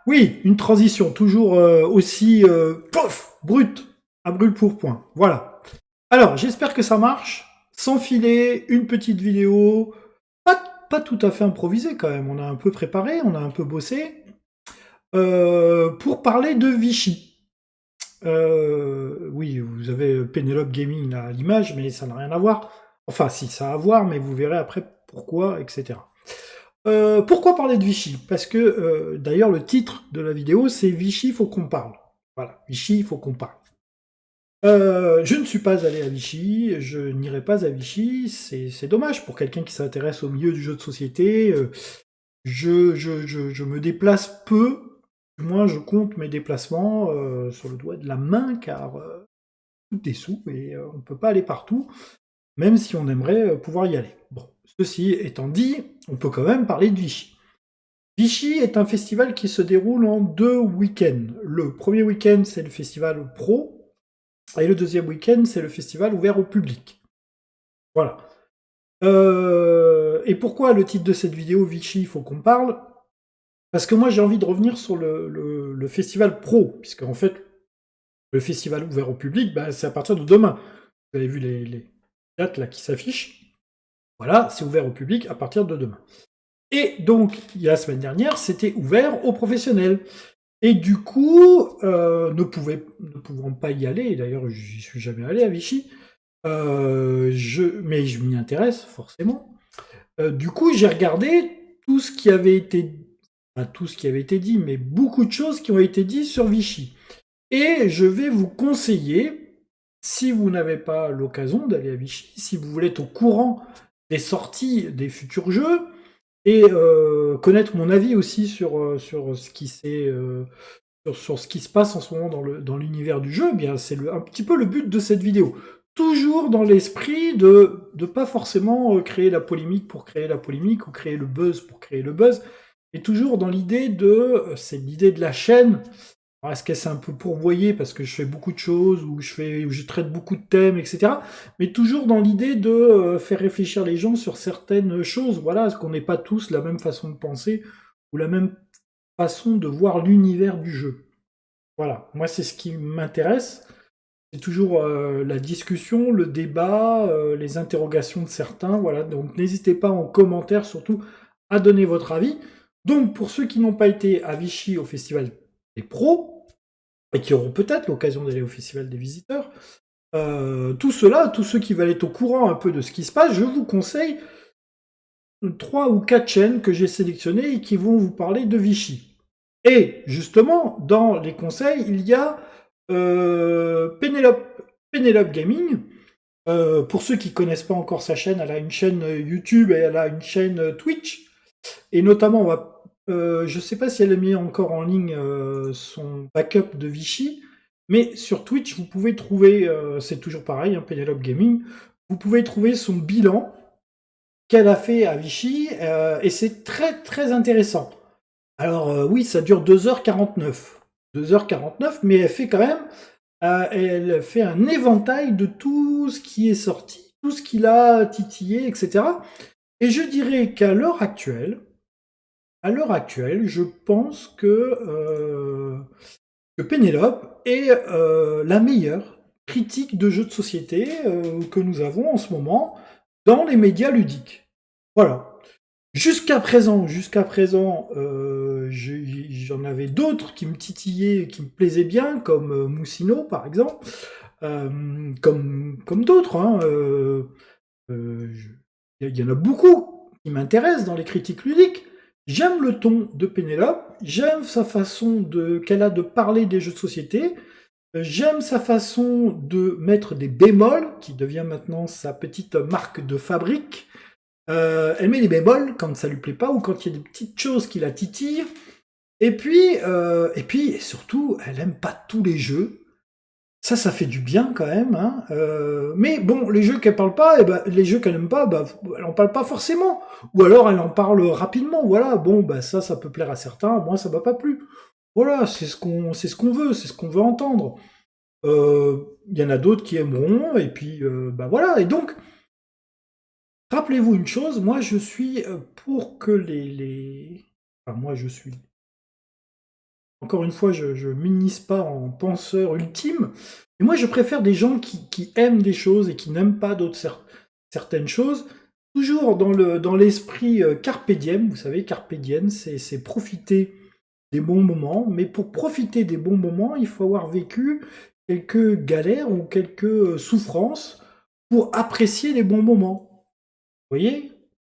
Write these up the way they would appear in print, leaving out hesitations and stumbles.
oui, une transition, toujours aussi pof, brute, à brûle-pourpoint. Voilà. Alors, j'espère que ça marche. Sans filer, une petite vidéo, pas, pas tout à fait improvisée quand même. On a un peu préparé, on a un peu bossé, pour parler de Vichy. Oui, vous avez Penelope Gaming là, à l'image, mais ça n'a rien à voir. Enfin, si, ça a à voir, mais vous verrez après pourquoi, etc. Pourquoi parler de Vichy? Parce que, d'ailleurs, le titre de la vidéo, c'est Vichy, faut qu'on parle. Voilà, Vichy, il faut qu'on parle. Je ne suis pas allé à Vichy, je n'irai pas à Vichy, c'est dommage pour quelqu'un qui s'intéresse au milieu du jeu de société. Je me déplace peu, du moins je compte mes déplacements sur le doigt de la main, car tout est sous et on ne peut pas aller partout, même si on aimerait pouvoir y aller. Bon, ceci étant dit, on peut quand même parler de Vichy. Vichy est un festival qui se déroule en 2 week-ends. Le premier week-end, c'est le festival pro, et le deuxième week-end, c'est le festival ouvert au public. Voilà. Et pourquoi le titre de cette vidéo, Vichy, il faut qu'on parle? Parce que moi, j'ai envie de revenir sur le festival pro, puisque en fait, le festival ouvert au public, bah, c'est à partir de demain. Vous avez vu les dates là qui s'affichent. Voilà, c'est ouvert au public à partir de demain. Et donc, la semaine dernière, c'était ouvert aux professionnels. Et du coup, ne pouvant pas y aller, et d'ailleurs j'y suis jamais allé à Vichy, mais je m'y intéresse forcément. Du coup, j'ai regardé tout ce qui avait été, pas tout ce qui avait été dit, mais beaucoup de choses qui ont été dites sur Vichy. Et je vais vous conseiller, si vous n'avez pas l'occasion d'aller à Vichy, si vous voulez être au courant des sorties des futurs jeux, et connaître mon avis aussi sur ce qui s'est sur ce qui se passe en ce moment dans l'univers du jeu, eh bien c'est un petit peu le but de cette vidéo. Toujours dans l'esprit de pas forcément créer la polémique pour créer la polémique ou créer le buzz pour créer le buzz, et toujours dans l'idée c'est l'idée de la chaîne. Alors, est-ce que c'est un peu pourvoyé parce que je fais beaucoup de choses, ou je traite beaucoup de thèmes, etc. Mais toujours dans l'idée de faire réfléchir les gens sur certaines choses. Voilà, est-ce qu'on n'est pas tous la même façon de penser ou la même façon de voir l'univers du jeu. Voilà, moi c'est ce qui m'intéresse. C'est toujours la discussion, le débat, les interrogations de certains. Voilà, donc n'hésitez pas en commentaire surtout à donner votre avis. Donc pour ceux qui n'ont pas été à Vichy au Festival des pros, et qui auront peut-être l'occasion d'aller au Festival des visiteurs, tout cela, tous ceux qui veulent être au courant un peu de ce qui se passe, je vous conseille 3 ou 4 chaînes que j'ai sélectionnées et qui vont vous parler de Vichy. Et justement, dans les conseils, il y a Penelope Gaming. Pour ceux qui connaissent pas encore sa chaîne, elle a une chaîne YouTube et elle a une chaîne Twitch. Et notamment, je sais pas si elle a mis encore en ligne son backup de Vichy, mais sur Twitch, vous pouvez trouver, c'est toujours pareil, hein, Penelope Gaming, vous pouvez trouver son bilan qu'elle a fait à Vichy, et c'est très très intéressant. Alors oui, ça dure 2h49. 2h49, mais elle fait quand même, elle fait un éventail de tout ce qui est sorti, tout ce qu'il a titillé, etc. Et je dirais à l'heure actuelle, je pense que Pénélope est la meilleure critique de jeux de société que nous avons en ce moment dans les médias ludiques. Voilà. Jusqu'à présent, j'en avais d'autres qui me titillaient, qui me plaisaient bien, comme Moussino par exemple, comme d'autres. Hein, il y en a beaucoup qui m'intéressent dans les critiques ludiques. J'aime le ton de Pénélope, j'aime sa façon qu'elle a de parler des jeux de société, j'aime sa façon de mettre des bémols, qui devient maintenant sa petite marque de fabrique. Elle met des bémols quand ça lui plaît pas ou quand il y a des petites choses qui la titillent. Et puis surtout, elle aime pas tous les jeux. Ça fait du bien quand même. Hein. Mais bon, les jeux qu'elle parle pas, les jeux qu'elle aime pas, elle en parle pas forcément. Ou alors elle en parle rapidement. Voilà, bon, ça peut plaire à certains. Moi, ça m'a pas plu. Voilà, c'est ce qu'on veut, c'est ce qu'on veut entendre. Il y en a d'autres qui aimeront, et puis voilà. Et donc, rappelez-vous une chose, moi je suis pour que enfin moi je suis Encore une fois, je m'unisse pas en penseur ultime. Mais moi, je préfère des gens qui aiment des choses et qui n'aiment pas d'autres certaines choses. Toujours dans l'esprit carpe diem. Vous savez, carpe diem, c'est profiter des bons moments. Mais pour profiter des bons moments, il faut avoir vécu quelques galères ou quelques souffrances pour apprécier les bons moments. Vous voyez?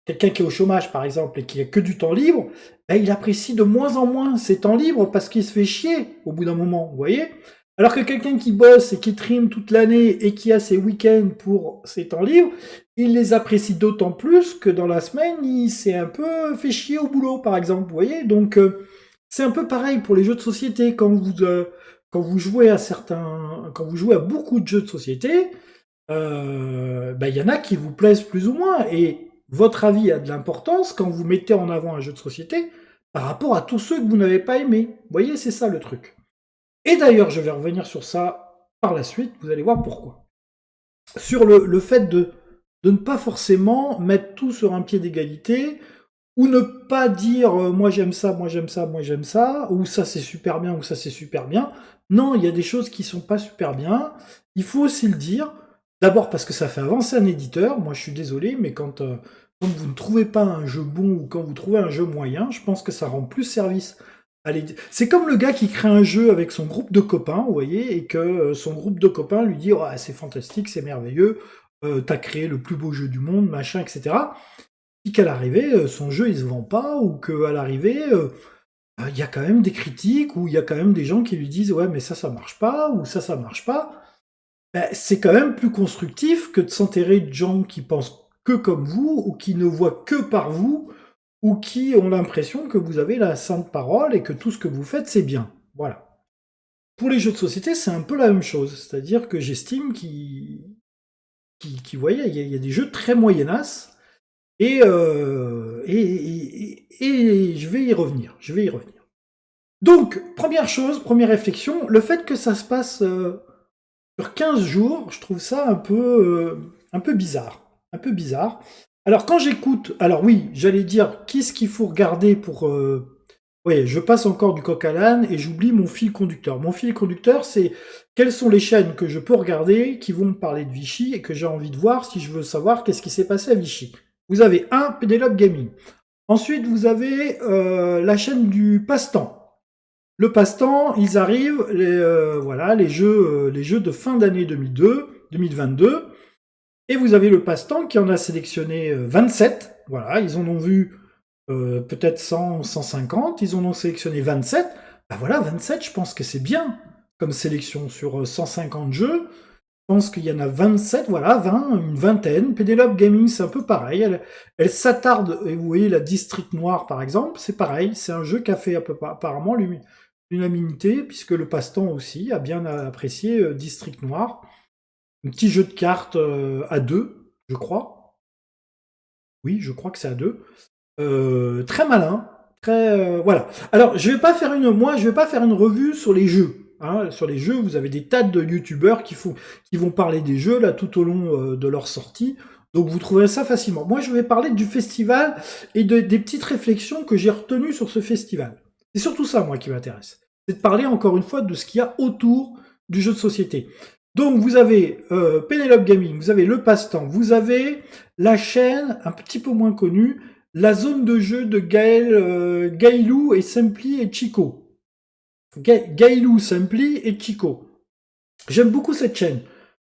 Quelqu'un qui est au chômage, par exemple, et qui a que du temps libre, ben, il apprécie de moins en moins ses temps libres parce qu'il se fait chier au bout d'un moment, vous voyez? Alors que quelqu'un qui bosse et qui trime toute l'année et qui a ses week-ends pour ses temps libres, il les apprécie d'autant plus que dans la semaine, il s'est un peu fait chier au boulot, par exemple, vous voyez? Donc, c'est un peu pareil pour les jeux de société. Quand vous jouez à quand vous jouez à beaucoup de jeux de société, ben, il y en a qui vous plaisent plus ou moins. Et votre avis a de l'importance quand vous mettez en avant un jeu de société par rapport à tous ceux que vous n'avez pas aimés. Vous voyez, c'est ça le truc. Et d'ailleurs, je vais revenir sur ça par la suite, vous allez voir pourquoi. Sur le fait de ne pas forcément mettre tout sur un pied d'égalité, ou ne pas dire moi j'aime ça, moi j'aime ça, moi j'aime ça, ou ça c'est super bien, ou ça c'est super bien. Non, il y a des choses qui sont pas super bien. Il faut aussi le dire. D'abord parce que ça fait avancer un éditeur. Moi je suis désolé, mais quand vous ne trouvez pas un jeu bon ou quand vous trouvez un jeu moyen, je pense que ça rend plus service à l'éditeur. C'est comme le gars qui crée un jeu avec son groupe de copains, vous voyez, et que son groupe de copains lui dit oh, c'est fantastique, c'est merveilleux, t'as créé le plus beau jeu du monde, machin, etc. Puis qu'à l'arrivée, son jeu il se vend pas, ou qu'à l'arrivée, il y a quand même des critiques, ou il y a quand même des gens qui lui disent ouais mais ça marche pas, ou ça marche pas. Ben, c'est quand même plus constructif que de s'enterrer de gens qui pensent que comme vous, ou qui ne voient que par vous, ou qui ont l'impression que vous avez la sainte parole et que tout ce que vous faites c'est bien. Voilà. Pour les jeux de société, c'est un peu la même chose. C'est-à-dire que j'estime voyez, il y a des jeux très moyennas. Et je vais y revenir. Je vais y revenir. Donc, première chose, première réflexion, le fait que ça se passe sur 15 jours, je trouve ça un peu bizarre. Un peu bizarre. Alors, quand j'écoute, alors oui, j'allais dire, qu'est-ce qu'il faut regarder pour... Oui, je passe encore du coq à l'âne et j'oublie mon fil conducteur. Mon fil conducteur, c'est quelles sont les chaînes que je peux regarder qui vont me parler de Vichy et que j'ai envie de voir si je veux savoir qu'est-ce qui s'est passé à Vichy. Vous avez Pénélope Gaming. Ensuite, vous avez la chaîne du passe-temps. Le passe-temps, ils arrivent, voilà, les jeux de fin d'année 2022. Et vous avez le passe-temps qui en a sélectionné 27. Voilà, ils en ont vu peut-être 100, 150. Ils en ont sélectionné 27. Ben voilà, 27, je pense que c'est bien comme sélection sur 150 jeux. Je pense qu'il y en a 27, voilà, 20, une vingtaine. Pénélope Gaming, c'est un peu pareil. Elle s'attarde, et vous voyez la District Noir par exemple, c'est pareil. C'est un jeu qui a fait apparemment l'unanimité, puisque le passe-temps aussi a bien apprécié District Noir. Un petit jeu de cartes à deux, je crois. Oui, je crois que c'est à deux. Très malin. Très voilà. Alors, je vais pas faire une revue sur les jeux. Hein. Sur les jeux, vous avez des tas de youtubeurs qui vont parler des jeux là tout au long de leur sortie. Donc vous trouverez ça facilement. Moi, je vais parler du festival et des petites réflexions que j'ai retenues sur ce festival. C'est surtout ça, moi, qui m'intéresse. C'est de parler, encore une fois, de ce qu'il y a autour du jeu de société. Donc, vous avez Pénélope Gaming, vous avez le passe-temps, vous avez la chaîne, un petit peu moins connue, la zone de jeu de Gailou et Simpli et Chico. Gailou, Simpli et Chico. J'aime beaucoup cette chaîne.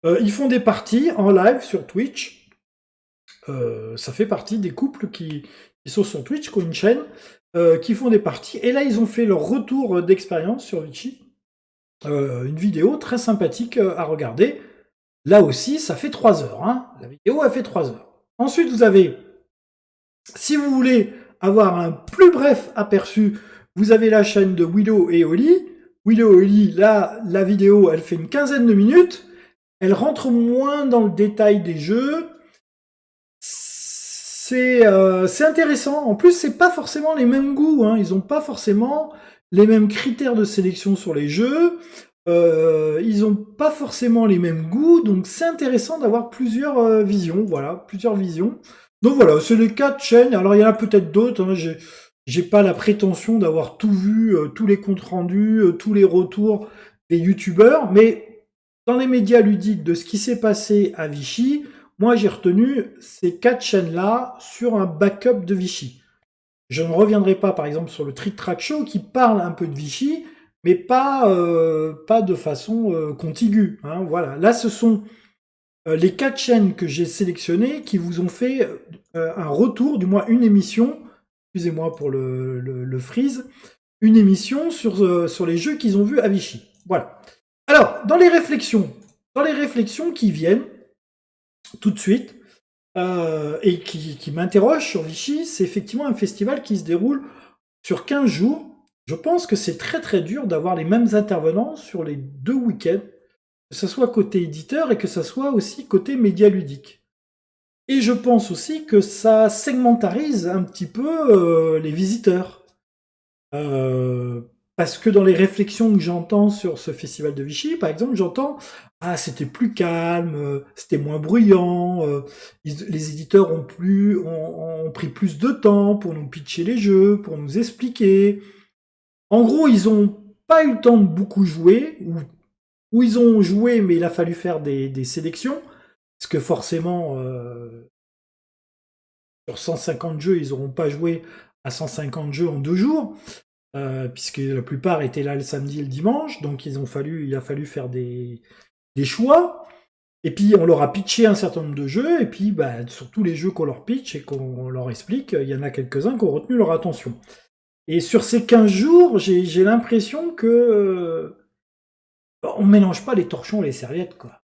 Ils font des parties en live sur Twitch. Ça fait partie des couples qui sont sur Twitch, qui ont une chaîne, qui font des parties. Et là, ils ont fait leur retour d'expérience sur Vichy. Une vidéo très sympathique à regarder. Là aussi, ça fait 3 heures. Hein. La vidéo, elle fait 3 heures. Ensuite, vous avez... Si vous voulez avoir un plus bref aperçu, vous avez la chaîne de Willow et Oli. Willow et Oli, là, la vidéo, elle fait une quinzaine de minutes. Elle rentre moins dans le détail des jeux. C'est intéressant. En plus, c'est pas forcément les mêmes goûts. Hein. Ils ont pas forcément les mêmes critères de sélection sur les jeux. Ils ont pas forcément les mêmes goûts. Donc, c'est intéressant d'avoir plusieurs visions. Voilà, plusieurs visions. Donc voilà, c'est les 4 chaînes. Alors il y en a peut-être d'autres. Hein. j'ai pas la prétention d'avoir tout vu, tous les comptes rendus, tous les retours des youtubeurs, mais dans les médias ludiques de ce qui s'est passé à Vichy, moi j'ai retenu ces 4 chaînes-là sur un backup de Vichy. Je ne reviendrai pas, par exemple, sur le Trick Track Show qui parle un peu de Vichy, mais pas de façon contiguë. Hein, voilà. Là, ce sont les 4 chaînes que j'ai sélectionnées qui vous ont fait un retour, du moins une émission, excusez-moi pour le freeze, une émission sur les jeux qu'ils ont vus à Vichy. Voilà. Alors, dans les réflexions qui viennent, tout de suite, et qui m'interroge sur Vichy, c'est effectivement un festival qui se déroule sur 15 jours. Je pense que c'est très très dur d'avoir les mêmes intervenants sur les 2 week-ends, que ce soit côté éditeur et que ce soit aussi côté média ludique. Et je pense aussi que ça segmentarise un petit peu les visiteurs. Euh, Parce que dans les réflexions que j'entends sur ce festival de Vichy, par exemple, j'entends ah c'était plus calme, c'était moins bruyant, les éditeurs ont pris plus de temps pour nous pitcher les jeux, pour nous expliquer. En gros, ils ont pas eu le temps de beaucoup jouer, ou ils ont joué mais il a fallu faire des sélections, parce que forcément sur 150 jeux, ils n'auront pas joué à 150 jeux en 2 jours. Puisque la plupart étaient là le samedi et le dimanche, donc il a fallu faire des choix. Et puis on leur a pitché un certain nombre de jeux, et puis sur tous les jeux qu'on leur pitch et qu'on leur explique, il y en a quelques-uns qui ont retenu leur attention. Et sur ces 15 jours, j'ai l'impression que on mélange pas les torchons et les serviettes, quoi.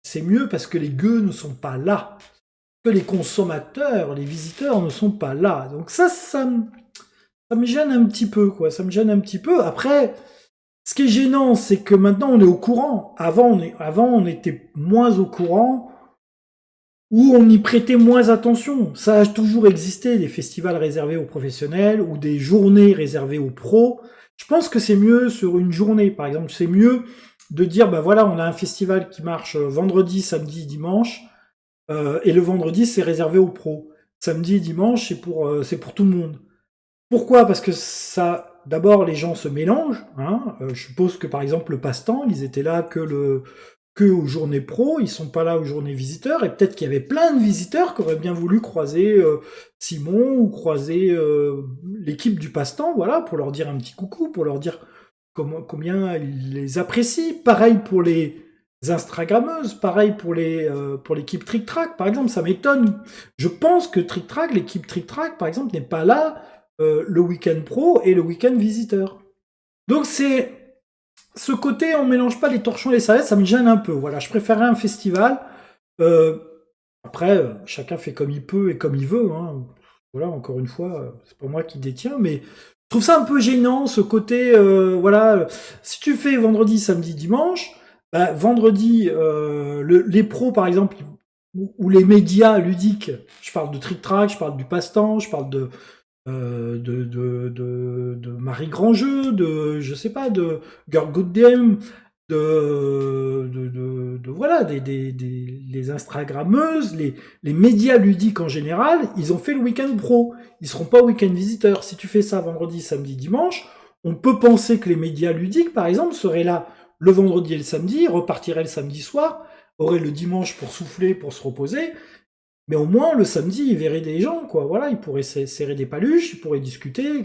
C'est mieux parce que les gueux ne sont pas là, que les consommateurs, les visiteurs ne sont pas là. Donc ça me gêne un petit peu, quoi. Ça me gêne un petit peu. Après, ce qui est gênant, c'est que maintenant on est au courant. Avant, on était moins au courant, ou on y prêtait moins attention. Ça a toujours existé, des festivals réservés aux professionnels ou des journées réservées aux pros. Je pense que c'est mieux sur une journée, par exemple. C'est mieux de dire, bah voilà, on a un festival qui marche vendredi, samedi, dimanche, et le vendredi c'est réservé aux pros. Samedi et dimanche c'est pour tout le monde. Pourquoi? Parce que ça, d'abord, les gens se mélangent. Hein. Je suppose que par exemple le passe-temps, ils étaient là que aux journées pro, ils sont pas là aux journées visiteurs. Et peut-être qu'il y avait plein de visiteurs qui auraient bien voulu croiser Simon ou croiser l'équipe du passe-temps, voilà, pour leur dire un petit coucou, pour leur dire combien ils les apprécient. Pareil pour les Instagrammeuses, pareil pour l'équipe Trick Track, par exemple. Ça m'étonne. Je pense que Trick Track, l'équipe Trick Track, par exemple, n'est pas là le week-end pro et le week-end visiteur. Donc c'est ce côté, on mélange pas les torchons et les serviettes, ça me gêne un peu. Voilà, je préférerais un festival. Euh, Après, chacun fait comme il peut et comme il veut. Hein. Voilà, encore une fois, c'est pas moi qui détiens, mais je trouve ça un peu gênant, ce côté, voilà, si tu fais vendredi, samedi, dimanche, vendredi, les pros, par exemple, ou les médias ludiques, je parle de Trick Track, je parle du passe-temps, je parle de Marie Grandjeu, je sais pas, de Girl Good Game, voilà, les Instagrammeuses, les médias ludiques en général, ils ont fait le week-end pro. Ils seront pas week-end visiteurs. Si tu fais ça vendredi, samedi, dimanche, on peut penser que les médias ludiques, par exemple, seraient là le vendredi et le samedi, repartiraient le samedi soir, auraient le dimanche pour souffler, pour se reposer, mais au moins, le samedi, il verrait des gens, quoi. Voilà, il pourrait serrer des paluches, il pourrait discuter.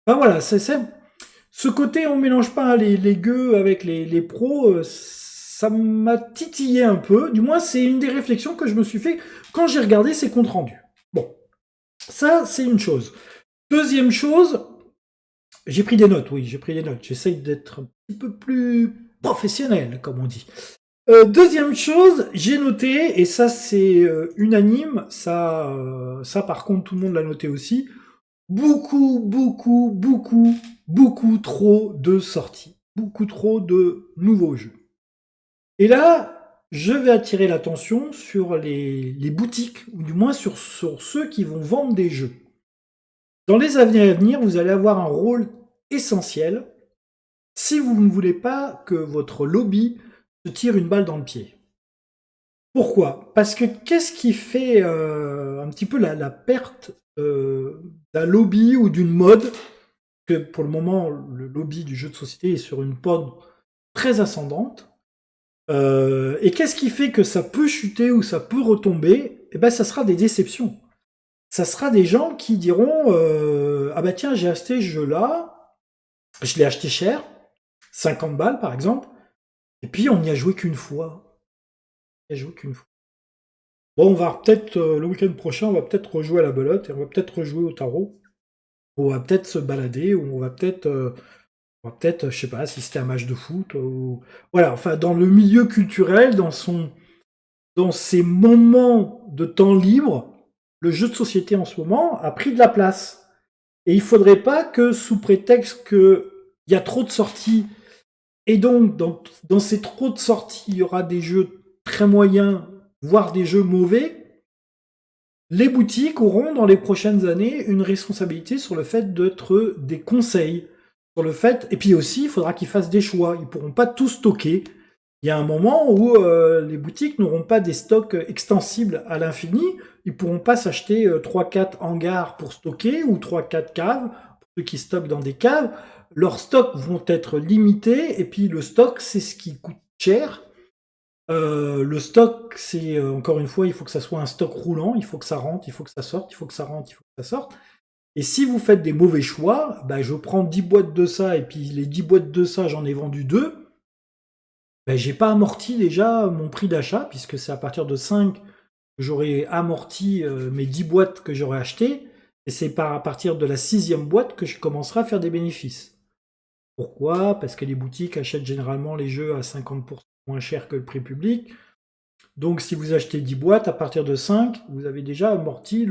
Enfin, voilà, ce côté, on mélange pas les gueux avec les pros, ça m'a titillé un peu. Du moins, c'est une des réflexions que je me suis fait quand j'ai regardé ces comptes rendus. Bon, ça, c'est une chose. Deuxième chose, j'ai pris des notes, oui, j'ai pris des notes. J'essaye d'être un petit peu plus professionnel, comme on dit. Deuxième chose, j'ai noté, et ça c'est unanime, ça par contre tout le monde l'a noté aussi, beaucoup trop de sorties, beaucoup trop de nouveaux jeux. Et là, je vais attirer l'attention sur les boutiques, ou du moins sur ceux qui vont vendre des jeux. Dans les années à venir, vous allez avoir un rôle essentiel si vous ne voulez pas que votre lobby se tire une balle dans le pied. Pourquoi? Parce que qu'est-ce qui fait un petit peu la perte d'un lobby ou d'une mode? Que pour le moment, le lobby du jeu de société est sur une pente très ascendante. Et qu'est-ce qui fait que ça peut chuter ou ça peut retomber? Eh ben, ça sera des déceptions. Ça sera des gens qui diront ah bah tiens, j'ai acheté ce jeu-là, je l'ai acheté cher, 50 balles par exemple, et puis on n'y a joué qu'une fois. On n'y a joué qu'une fois. Bon, on va peut-être, le week-end prochain, on va peut-être rejouer à la belote, et on va peut-être rejouer au tarot, ou on va peut-être se balader, ou on va peut-être, je sais pas, assister à un match de foot, ou... Voilà, enfin, dans le milieu culturel, dans ses moments de temps libre, le jeu de société en ce moment a pris de la place. Et il faudrait pas que, sous prétexte qu'il y a trop de sorties, et donc dans ces trop de sorties, il y aura des jeux très moyens, voire des jeux mauvais, les boutiques auront dans les prochaines années une responsabilité sur le fait d'être des conseils, sur le fait, et puis aussi il faudra qu'ils fassent des choix. Ils pourront pas tout stocker. Il y a un moment où les boutiques n'auront pas des stocks extensibles à l'infini. Ils pourront pas s'acheter 3-4 hangars pour stocker ou 3-4 caves pour ceux qui stockent dans des caves. Leurs stocks vont être limités et puis le stock c'est ce qui coûte cher. Le stock, c'est encore une fois, il faut que ça soit un stock roulant, il faut que ça rentre, il faut que ça sorte, il faut que ça rentre, il faut que ça sorte. Et si vous faites des mauvais choix, bah, je prends 10 boîtes de ça et puis les 10 boîtes de ça, j'en ai vendu 2. Ben, j'ai pas amorti déjà mon prix d'achat, puisque c'est à partir de 5 que j'aurais amorti mes 10 boîtes que j'aurais achetées, et c'est à partir de la sixième boîte que je commencerai à faire des bénéfices. Pourquoi? Parce que les boutiques achètent généralement les jeux à 50% moins cher que le prix public. Donc si vous achetez 10 boîtes, à partir de 5, vous avez déjà amorti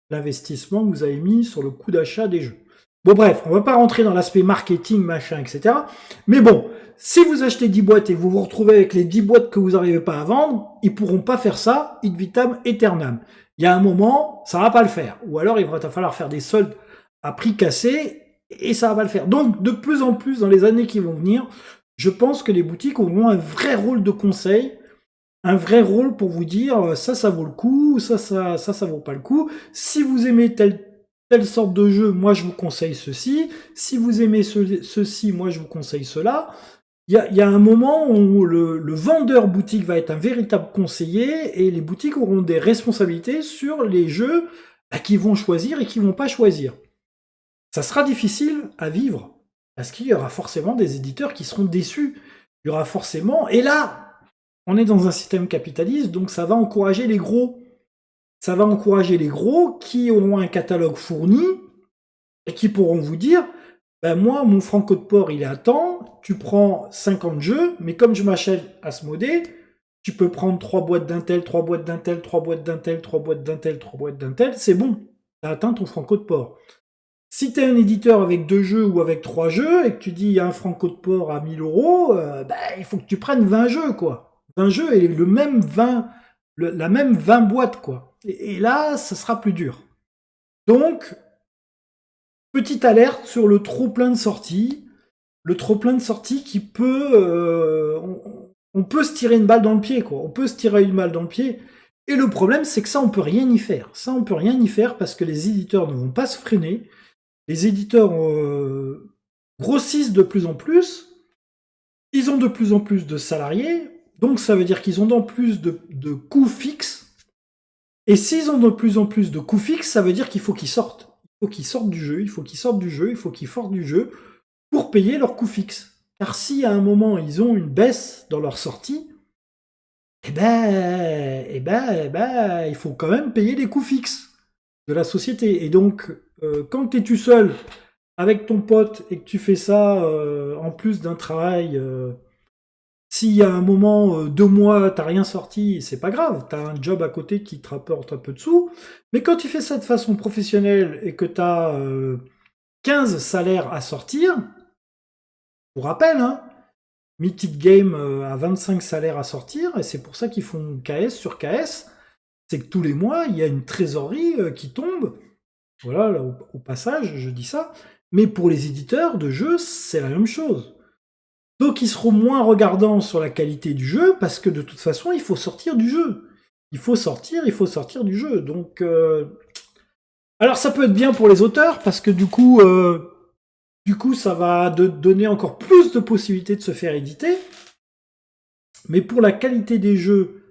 l'investissement que vous avez mis sur le coût d'achat des jeux. Bon bref, on va pas rentrer dans l'aspect marketing, machin, etc. Mais bon, si vous achetez 10 boîtes et vous vous retrouvez avec les 10 boîtes que vous n'arrivez pas à vendre, ils pourront pas faire ça, ad vitam aeternam. Il y a un moment, ça va pas le faire. Ou alors il va falloir faire des soldes à prix cassé et ça va pas le faire. Donc de plus en plus dans les années qui vont venir, je pense que les boutiques auront un vrai rôle de conseil, un vrai rôle pour vous dire ça vaut le coup, ça vaut pas le coup. Si vous aimez telle sorte de jeu, moi je vous conseille ceci. Si vous aimez ceci, moi je vous conseille cela. Il y a un moment où le vendeur boutique va être un véritable conseiller et les boutiques auront des responsabilités sur les jeux qu'ils vont choisir et qu'ils vont pas choisir. Ça sera difficile à vivre parce qu'il y aura forcément des éditeurs qui seront déçus. Il y aura forcément, et là, on est dans un système capitaliste, donc ça va encourager les gros. Ça va encourager les gros qui auront un catalogue fourni et qui pourront vous dire ben moi, mon Franco de port, il est à temps, tu prends 50 jeux, mais comme je m'achète Asmodée, tu peux prendre 3 boîtes d'un tel, 3 boîtes d'un tel, 3 boîtes d'un tel, 3 boîtes d'un tel, 3 boîtes d'un tel, c'est bon, tu as atteint ton Franco de port. Si tu es un éditeur avec 2 jeux ou avec 3 jeux et que tu dis il y a un Franco de port à 1 000 €, il faut que tu prennes 20 jeux, quoi. 20 jeux et la même 20 boîtes, quoi. Et là, ça sera plus dur. Donc, petite alerte sur le trop plein de sorties. Le trop plein de sorties qui peut... on peut se tirer une balle dans le pied, quoi. On peut se tirer une balle dans le pied. Et le problème, c'est que ça, on peut rien y faire. Ça, on peut rien y faire parce que les éditeurs ne vont pas se freiner. Les éditeurs grossissent de plus en plus. Ils ont de plus en plus de salariés. Donc, ça veut dire qu'ils ont de plus de coûts fixes. Et s'ils ont de plus en plus de coûts fixes, ça veut dire qu'il faut qu'ils sortent. Il faut qu'ils sortent du jeu, il faut qu'ils sortent du jeu, il faut qu'ils sortent du jeu pour payer leurs coûts fixes. Car si à un moment ils ont une baisse dans leur sortie, il faut quand même payer les coûts fixes de la société. Et donc, quand tu es tout seul avec ton pote et que tu fais ça en plus d'un travail, s'il y a un moment, 2 mois, t'as rien sorti, c'est pas grave, t'as un job à côté qui te rapporte un peu de sous. Mais quand tu fais ça de façon professionnelle et que t'as 15 salaires à sortir, pour rappel, hein, Mythic Game a 25 salaires à sortir, et c'est pour ça qu'ils font KS sur KS, c'est que tous les mois, il y a une trésorerie qui tombe. Voilà, là, au passage, je dis ça. Mais pour les éditeurs de jeux, c'est la même chose. Donc ils seront moins regardants sur la qualité du jeu, parce que de toute façon, il faut sortir du jeu. Il faut sortir du jeu. Donc, alors ça peut être bien pour les auteurs, parce que du coup, ça va donner encore plus de possibilités de se faire éditer. Mais pour la qualité des jeux,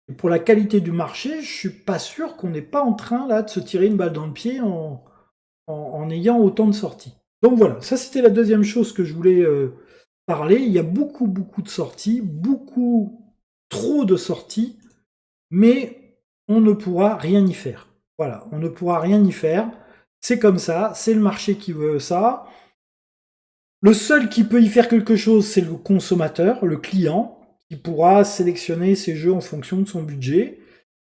et pour la qualité du marché, je suis pas sûr qu'on n'est pas en train là de se tirer une balle dans le pied en ayant autant de sorties. Donc voilà, ça c'était la deuxième chose que je voulais parler. Il y a beaucoup de sorties, trop de sorties, mais on ne pourra rien y faire. Voilà, on ne pourra rien y faire. C'est comme ça, c'est le marché qui veut ça. Le seul qui peut y faire quelque chose, c'est le consommateur, le client, qui pourra sélectionner ses jeux en fonction de son budget.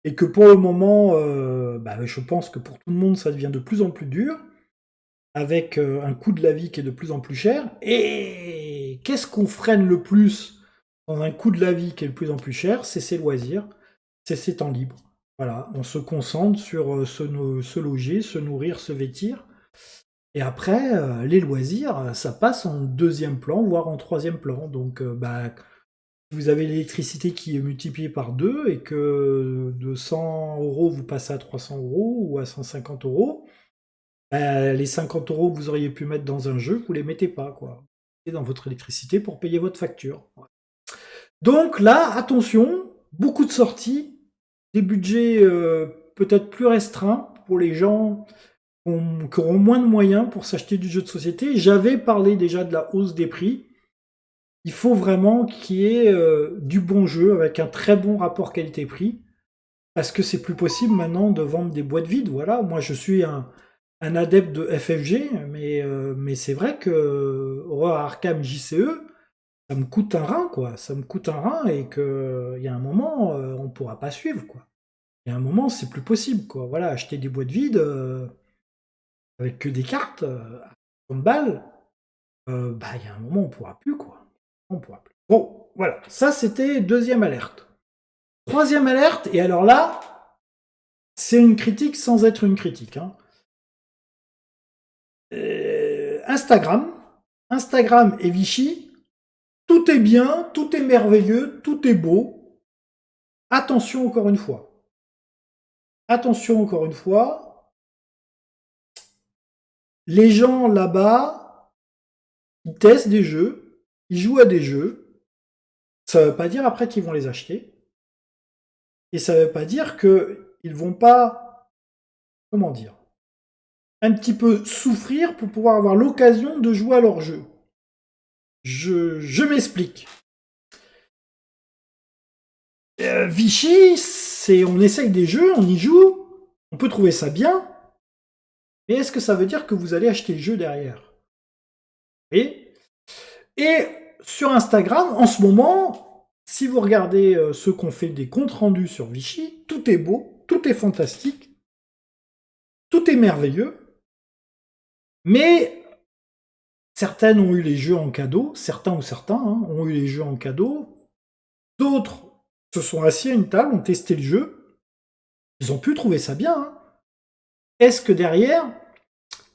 Et que pour le moment, je pense que pour tout le monde, ça devient de plus en plus dur, avec un coût de la vie qui est de plus en plus cher. Et qu'est-ce qu'on freine le plus dans un coût de la vie qui est de plus en plus cher? C'est ses loisirs, c'est ses temps libres. Voilà, on se concentre sur se loger, se nourrir, se vêtir. Et après, les loisirs, ça passe en deuxième plan, voire en troisième plan. Donc, vous avez l'électricité qui est multipliée par 2 et que de 100 euros, vous passez à 300 euros ou à 150 euros. Les 50 euros que vous auriez pu mettre dans un jeu, vous les mettez pas, quoi. Et dans votre électricité pour payer votre facture. Donc là, attention, beaucoup de sorties, des budgets peut-être plus restreints pour les gens qui auront moins de moyens pour s'acheter du jeu de société. J'avais parlé déjà de la hausse des prix. Il faut vraiment qu'il y ait du bon jeu avec un très bon rapport qualité-prix, parce que c'est plus possible maintenant de vendre des boîtes vides. Voilà, moi je suis un adepte de FFG, mais c'est vrai que Horror Arkham JCE, ça me coûte un rein, quoi. Ça me coûte un rein et qu'il y a un moment, on pourra pas suivre, quoi. Il y a un moment, c'est plus possible, quoi. Voilà, acheter des boîtes vides avec que des cartes à 30 balles, il y a un moment, on pourra plus, quoi. On pourra plus. Bon, voilà. Ça, c'était deuxième alerte. Troisième alerte, et alors là, c'est une critique sans être une critique. Hein. Instagram et Vichy, tout est bien, tout est merveilleux, tout est beau. Attention encore une fois. Attention encore une fois. Les gens là-bas, ils testent des jeux, ils jouent à des jeux. Ça ne veut pas dire après qu'ils vont les acheter. Et ça ne veut pas dire qu'ils vont pas, comment dire, un petit peu souffrir pour pouvoir avoir l'occasion de jouer à leur jeu. Je m'explique. Vichy, on essaye des jeux, on y joue, on peut trouver ça bien, mais est-ce que ça veut dire que vous allez acheter le jeu derrière? Et sur Instagram, en ce moment, si vous regardez ceux qui ont fait des comptes rendus sur Vichy, tout est beau, tout est fantastique, tout est merveilleux, mais certaines ont eu les jeux en cadeau, certains ont eu les jeux en cadeau, d'autres se sont assis à une table, ont testé le jeu, ils ont pu trouver ça bien. Hein. Est-ce que derrière,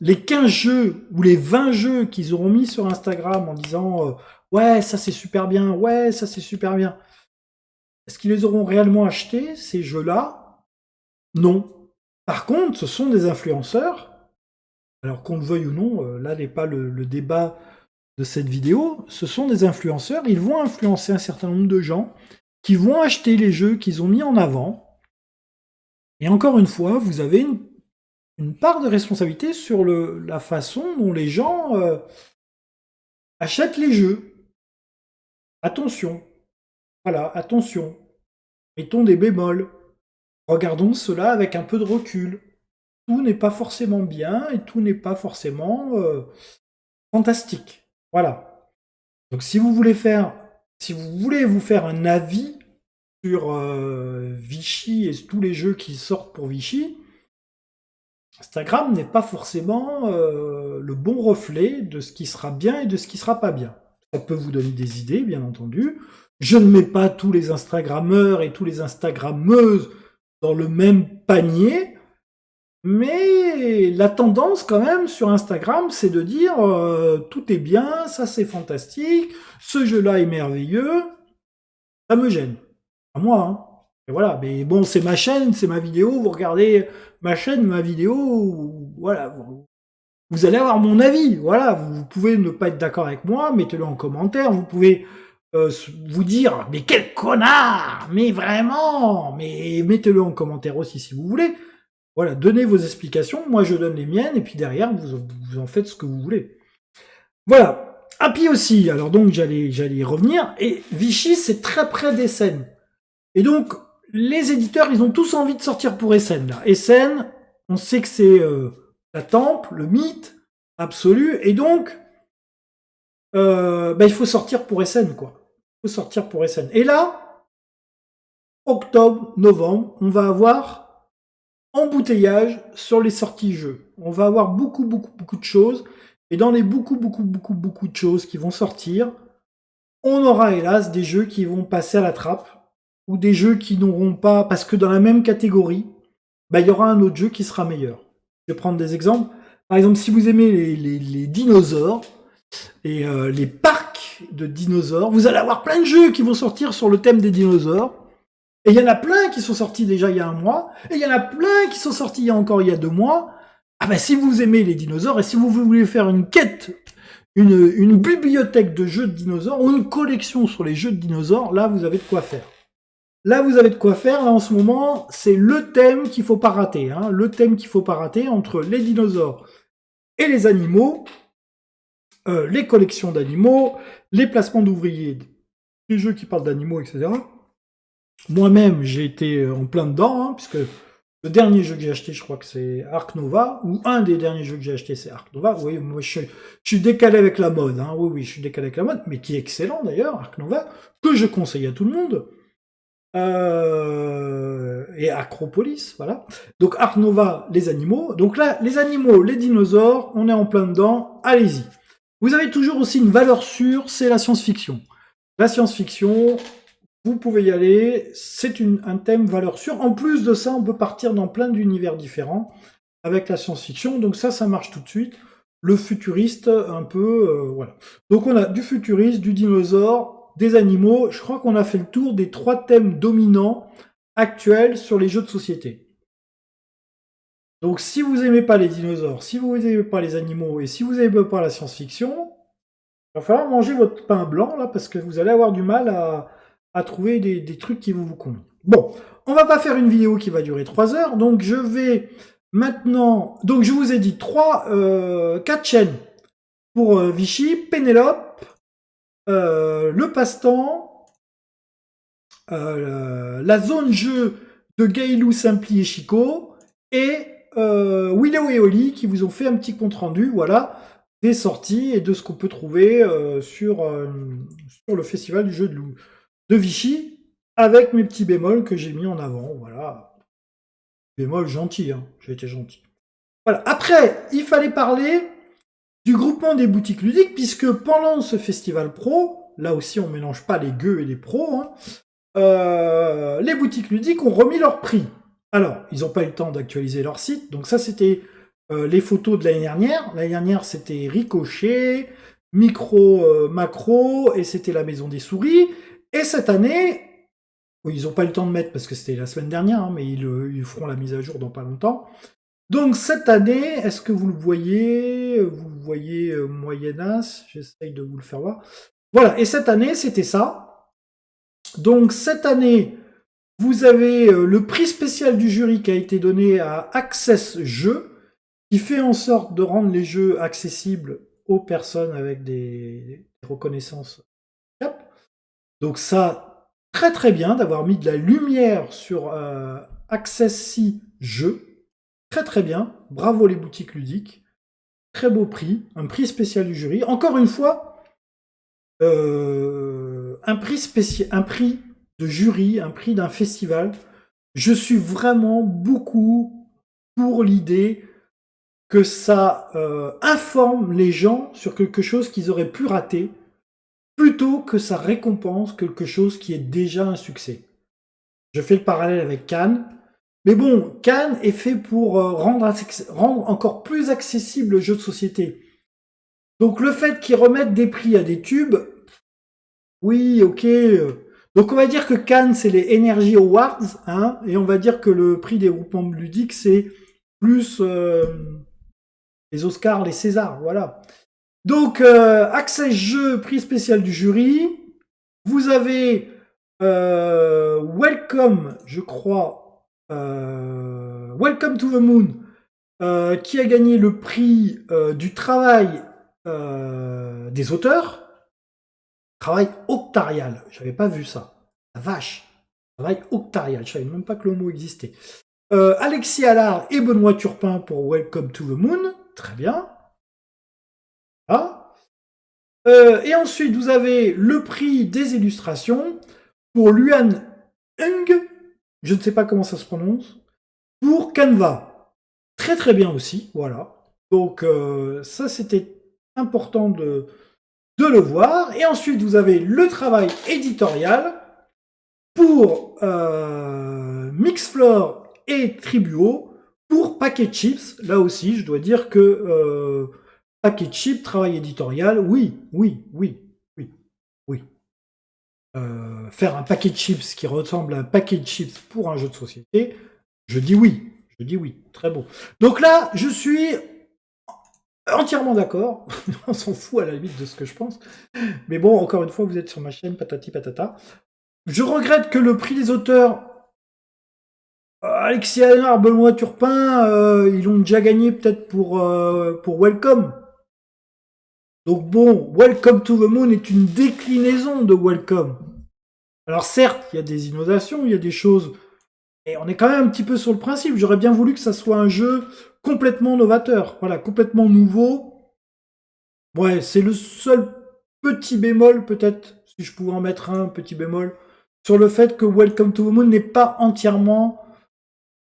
les 15 jeux ou les 20 jeux qu'ils auront mis sur Instagram en disant ouais, ça c'est super bien, ouais, ça c'est super bien, est-ce qu'ils les auront réellement achetés, ces jeux-là? Non. Par contre, ce sont des influenceurs, alors qu'on le veuille ou non, là n'est pas le débat de cette vidéo, ce sont des influenceurs, ils vont influencer un certain nombre de gens qui vont acheter les jeux qu'ils ont mis en avant. Et encore une fois, vous avez une part de responsabilité sur la façon dont les gens achètent les jeux. Attention. Voilà, attention. Mettons des bémols. Regardons cela avec un peu de recul. Tout n'est pas forcément bien et tout n'est pas forcément fantastique. Voilà. Donc si vous voulez vous faire un avis sur Vichy et tous les jeux qui sortent pour Vichy, Instagram n'est pas forcément le bon reflet de ce qui sera bien et de ce qui sera pas bien. Ça peut vous donner des idées, bien entendu. Je ne mets pas tous les Instagrammeurs et tous les Instagrammeuses dans le même panier. Mais la tendance quand même sur Instagram, c'est de dire tout est bien, ça c'est fantastique, ce jeu-là est merveilleux. Ça me gêne. À moi, hein. Et voilà, mais bon, c'est ma chaîne, c'est ma vidéo, vous regardez ma chaîne, ma vidéo, voilà, vous allez avoir mon avis, voilà, vous pouvez ne pas être d'accord avec moi, mettez-le en commentaire, vous pouvez vous dire, mais quel connard, mais vraiment, mais mettez-le en commentaire aussi si vous voulez. Voilà, donnez vos explications, moi je donne les miennes, et puis derrière, vous en faites ce que vous voulez. Voilà. Happy aussi, alors donc j'allais y revenir, et Vichy c'est très près d'Essen. Et donc, les éditeurs, ils ont tous envie de sortir pour Essen. Là. Essen, on sait que c'est la temple, le mythe absolu, et donc, il faut sortir pour Essen, quoi. Il faut sortir pour Essen. Et là, octobre, novembre, on va avoir embouteillage sur les sorties jeux. On va avoir beaucoup de choses, et dans les beaucoup de choses qui vont sortir, on aura hélas des jeux qui vont passer à la trappe, ou des jeux qui n'auront pas, parce que dans la même catégorie, il y aura un autre jeu qui sera meilleur. Je vais prendre des exemples. Par exemple, si vous aimez les dinosaures et les parcs de dinosaures, vous allez avoir plein de jeux qui vont sortir sur le thème des dinosaures. Et il y en a plein qui sont sortis déjà il y a 1 mois, et il y en a plein qui sont sortis il y a 2 mois. Ah ben si vous aimez les dinosaures, et si vous voulez faire une quête, une bibliothèque de jeux de dinosaures, ou une collection sur les jeux de dinosaures, là vous avez de quoi faire. Là, vous avez de quoi faire. Là, en ce moment, c'est le thème qu'il faut pas rater. Hein. Le thème qu'il faut pas rater entre les dinosaures et les animaux, les collections d'animaux, les placements d'ouvriers, les jeux qui parlent d'animaux, etc. Moi-même, j'ai été en plein dedans, hein, puisque le dernier jeu que j'ai acheté, je crois que c'est Ark Nova, ou un des derniers jeux que j'ai acheté, c'est Ark Nova. Oui, moi, je suis décalé avec la mode. Hein. Oui, je suis décalé avec la mode, mais qui est excellent d'ailleurs, Ark Nova, que je conseille à tout le monde. Et Acropolis, voilà. Donc Ark Nova, les animaux. Donc là, les animaux, les dinosaures, on est en plein dedans, allez-y. Vous avez toujours aussi une valeur sûre, c'est la science-fiction. La science-fiction, vous pouvez y aller, c'est un thème valeur sûre. En plus de ça, on peut partir dans plein d'univers différents avec la science-fiction, donc ça marche tout de suite. Le futuriste, un peu, voilà. Donc on a du futuriste, du dinosaure, des animaux. Je crois qu'on a fait le tour des 3 thèmes dominants actuels sur les jeux de société. Donc si vous aimez pas les dinosaures, si vous aimez pas les animaux, et si vous aimez pas la science-fiction, il va falloir manger votre pain blanc, là, parce que vous allez avoir du mal à trouver des trucs qui vont vous convenir. Bon, on va pas faire une vidéo qui va durer 3 heures, donc je vais maintenant... Donc je vous ai dit 4 chaînes pour Vichy, Pénélope, le passe-temps, la zone jeu de Gailou, Simpli et Chico, et Willow et Oli qui vous ont fait un petit compte rendu, voilà, des sorties et de ce qu'on peut trouver sur le festival du jeu de Vichy, avec mes petits bémols que j'ai mis en avant, voilà. Bémol gentil, hein, j'ai été gentil. Voilà. Après, il fallait parler du groupement des boutiques ludiques, puisque pendant ce festival pro, là aussi on mélange pas les gueux et les pros, hein, les boutiques ludiques ont remis leur prix. Alors, ils n'ont pas eu le temps d'actualiser leur site, donc ça c'était les photos de l'année dernière. L'année dernière c'était Ricochet, Micro, Macro, et c'était la Maison des Souris. Et cette année, ils n'ont pas eu le temps de mettre parce que c'était la semaine dernière, hein, mais ils feront la mise à jour dans pas longtemps. Donc cette année, est-ce que vous le voyez? Vous le voyez moyennas, j'essaye de vous le faire voir. Voilà, et cette année, c'était ça. Donc cette année, vous avez le prix spécial du jury qui a été donné à Access Jeux, qui fait en sorte de rendre les jeux accessibles aux personnes avec des reconnaissances. Donc ça, très très bien d'avoir mis de la lumière sur Access Jeux. Très très bien, bravo les boutiques ludiques. Très beau prix, un prix spécial du jury. Encore une fois, un prix spécial, un prix de jury, un prix d'un festival. Je suis vraiment beaucoup pour l'idée que ça informe les gens sur quelque chose qu'ils auraient pu rater, plutôt que ça récompense quelque chose qui est déjà un succès. Je fais le parallèle avec Cannes. Mais bon, Cannes est fait pour rendre encore plus accessible le jeu de société. Donc le fait qu'ils remettent des prix à des tubes, oui, ok. Donc on va dire que Cannes, c'est les Energy Awards, hein, et on va dire que le prix des groupements ludiques, c'est plus les Oscars, les Césars, voilà. Donc, accès jeu, prix spécial du jury. Vous avez Welcome, je crois, Welcome to the Moon, qui a gagné le prix du travail des auteurs. Travail octarial, j'avais pas vu ça. La vache, travail octarial, je savais même pas que le mot existait. Alexis Allard et Benoît Turpin pour Welcome to the Moon, très bien. Ah. Et ensuite, vous avez le prix des illustrations pour Luan Hung, je ne sais pas comment ça se prononce, pour Canva. Très très bien aussi, voilà. Donc ça, c'était important de le voir. Et ensuite, vous avez le travail éditorial pour Mixflore et Tribuo pour Packet Chips. Là aussi, je dois dire que Packet Chips, travail éditorial, oui. Faire un Packet Chips qui ressemble à un Packet Chips pour un jeu de société, je dis oui. Très bon. Donc là, je suis entièrement d'accord. On s'en fout à la limite de ce que je pense. Mais bon, encore une fois, vous êtes sur ma chaîne, patati patata. Je regrette que le prix des auteurs, Alexis Allard, Benoît Turpin, ils l'ont déjà gagné peut-être pour Welcome. Donc bon, Welcome to the Moon est une déclinaison de Welcome. Alors certes, il y a des innovations, il y a des choses, et on est quand même un petit peu sur le principe. J'aurais bien voulu que ça soit un jeu complètement novateur, voilà, complètement nouveau. Ouais, c'est le seul petit bémol, peut-être, si je pouvais en mettre un petit bémol, sur le fait que Welcome to the Moon n'est pas entièrement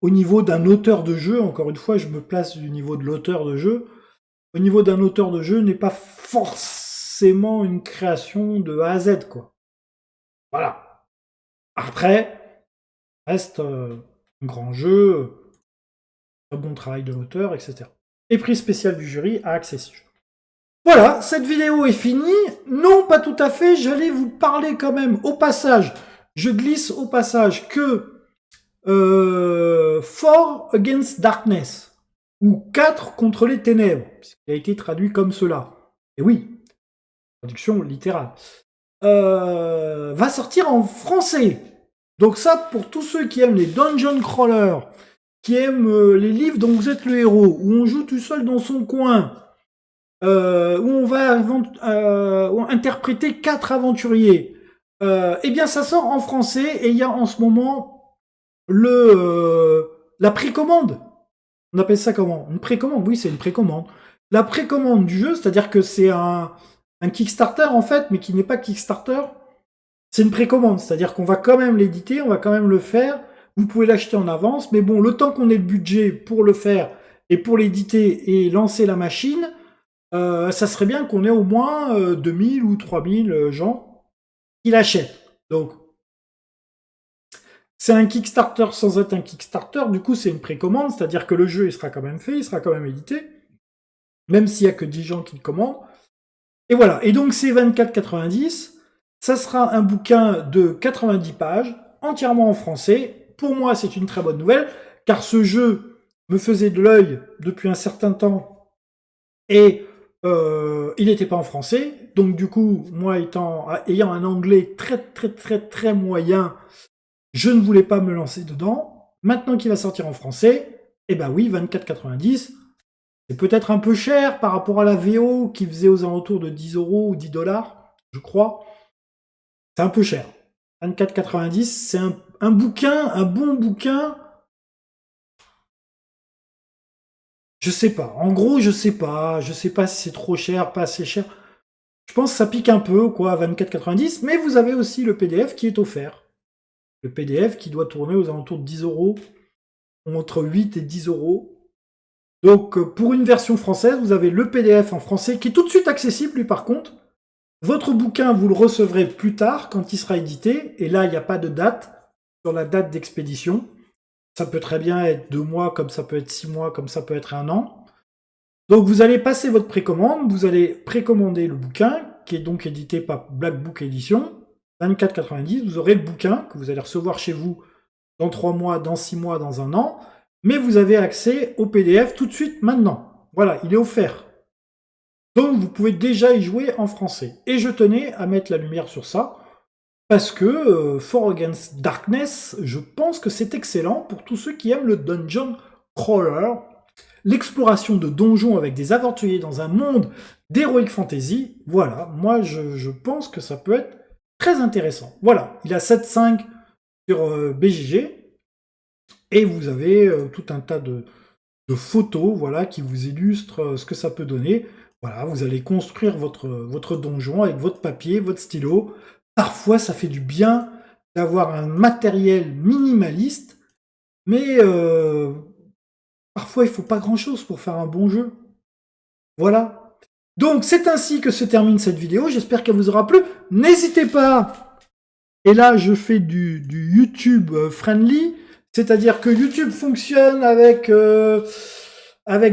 au niveau d'un auteur de jeu. Encore une fois, je me place du niveau de l'auteur de jeu. Au niveau d'un auteur de jeu n'est pas forcément une création de A à Z, quoi. Voilà. Après, reste un grand jeu, un bon travail de l'auteur, etc. Et prix spécial du jury à accessible. Voilà, cette vidéo est finie. Non, pas tout à fait, j'allais vous parler quand même au passage. Je glisse au passage que Four Against Darkness, ou 4 contre les ténèbres, puisqu'il a été traduit comme cela. Et oui, traduction littérale. Va sortir en français. Donc ça, pour tous ceux qui aiment les dungeon crawlers, qui aiment les livres dont vous êtes le héros, où on joue tout seul dans son coin, où on va interpréter 4 aventuriers, eh bien ça sort en français, et il y a en ce moment la précommande. On appelle ça comment? Une précommande, oui, c'est une précommande. La précommande du jeu, c'est-à-dire que c'est un Kickstarter en fait, mais qui n'est pas Kickstarter. C'est une précommande, c'est-à-dire qu'on va quand même l'éditer, on va quand même le faire. Vous pouvez l'acheter en avance, mais bon, le temps qu'on ait le budget pour le faire et pour l'éditer et lancer la machine, ça serait bien qu'on ait au moins 2000 ou 3000 gens qui l'achètent. Donc, c'est un Kickstarter sans être un Kickstarter, du coup c'est une précommande, c'est-à-dire que le jeu il sera quand même fait, il sera quand même édité, même s'il n'y a que 10 gens qui le commandent. Et voilà, et donc c'est 24,90, ça sera un bouquin de 90 pages, entièrement en français. Pour moi c'est une très bonne nouvelle, car ce jeu me faisait de l'œil depuis un certain temps, et il n'était pas en français, donc du coup, moi ayant un anglais très moyen, je ne voulais pas me lancer dedans. Maintenant qu'il va sortir en français, eh ben oui, 24,90, c'est peut-être un peu cher par rapport à la VO qui faisait aux alentours de 10 € ou 10 $, je crois. C'est un peu cher. 24,90, c'est un bouquin, un bon bouquin. Je sais pas. En gros, je sais pas. Je sais pas si c'est trop cher, pas assez cher. Je pense que ça pique un peu, quoi, à 24,90. Mais vous avez aussi le PDF qui est offert. Le PDF qui doit tourner aux alentours de 10 €, entre 8 et 10 €. Donc, pour une version française, vous avez le PDF en français, qui est tout de suite accessible, lui, par contre. Votre bouquin, vous le recevrez plus tard, quand il sera édité. Et là, il n'y a pas de date, sur la date d'expédition. Ça peut très bien être 2 mois, comme ça peut être 6 mois, comme ça peut être 1 an. Donc vous allez passer votre précommande, vous allez précommander le bouquin, qui est donc édité par Black Book Edition, 24,90 €. Vous aurez le bouquin que vous allez recevoir chez vous dans 3 mois, dans 6 mois, dans 1 an, mais vous avez accès au PDF tout de suite maintenant. Voilà, il est offert. Donc vous pouvez déjà y jouer en français. Et je tenais à mettre la lumière sur ça, parce que For Against Darkness, je pense que c'est excellent pour tous ceux qui aiment le dungeon crawler, l'exploration de donjons avec des aventuriers dans un monde d'heroic fantasy. Voilà, moi je pense que ça peut être très intéressant. Voilà, il a 7,5 sur BJG, et vous avez tout un tas de photos, voilà, qui vous illustrent ce que ça peut donner. Voilà, vous allez construire votre donjon avec votre papier, votre stylo. Parfois, ça fait du bien d'avoir un matériel minimaliste, mais parfois, il faut pas grand-chose pour faire un bon jeu. Voilà. Donc, c'est ainsi que se termine cette vidéo. J'espère qu'elle vous aura plu. N'hésitez pas. Et là, je fais du YouTube friendly, c'est-à-dire que YouTube fonctionne avec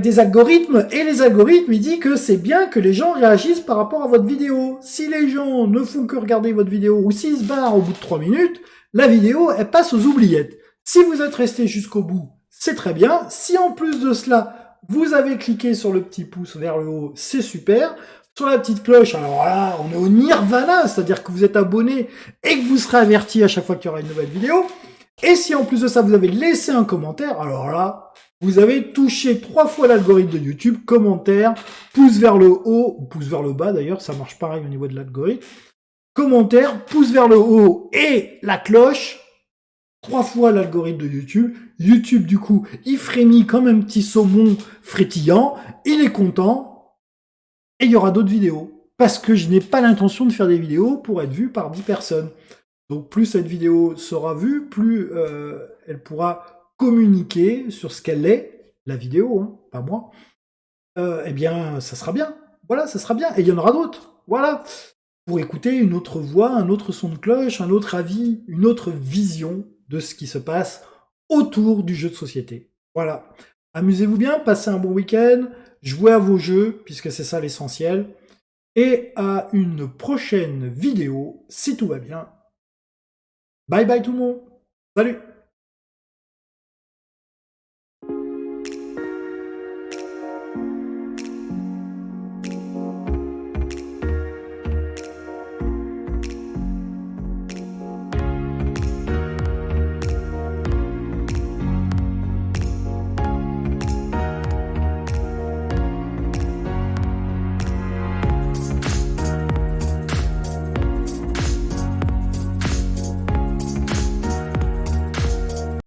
des algorithmes, et les algorithmes, ils disent que c'est bien que les gens réagissent par rapport à votre vidéo. Si les gens ne font que regarder votre vidéo, ou s'ils se barrent au bout de 3 minutes, la vidéo, elle passe aux oubliettes. Si vous êtes resté jusqu'au bout, c'est très bien. Si en plus de cela, vous avez cliqué sur le petit pouce vers le haut, c'est super. Sur la petite cloche, alors là, on est au nirvana, c'est-à-dire que vous êtes abonné et que vous serez averti à chaque fois qu'il y aura une nouvelle vidéo. Et si en plus de ça, vous avez laissé un commentaire, alors là, vous avez touché 3 fois l'algorithme de YouTube, commentaire, pouce vers le haut, ou pouce vers le bas d'ailleurs, ça marche pareil au niveau de l'algorithme. Commentaire, pouce vers le haut et la cloche, 3 fois l'algorithme de YouTube. YouTube, du coup, il frémit comme un petit saumon frétillant, il est content, et il y aura d'autres vidéos. Parce que je n'ai pas l'intention de faire des vidéos pour être vues par 10 personnes. Donc plus cette vidéo sera vue, plus elle pourra communiquer sur ce qu'elle est, la vidéo, hein, pas moi. Eh bien, ça sera bien. Voilà, ça sera bien. Et il y en aura d'autres. Voilà. Pour écouter une autre voix, un autre son de cloche, un autre avis, une autre vision de ce qui se passe autour du jeu de société. Voilà. Amusez-vous bien, passez un bon week-end, jouez à vos jeux, puisque c'est ça l'essentiel. Et à une prochaine vidéo, si tout va bien. Bye bye tout le monde. Salut.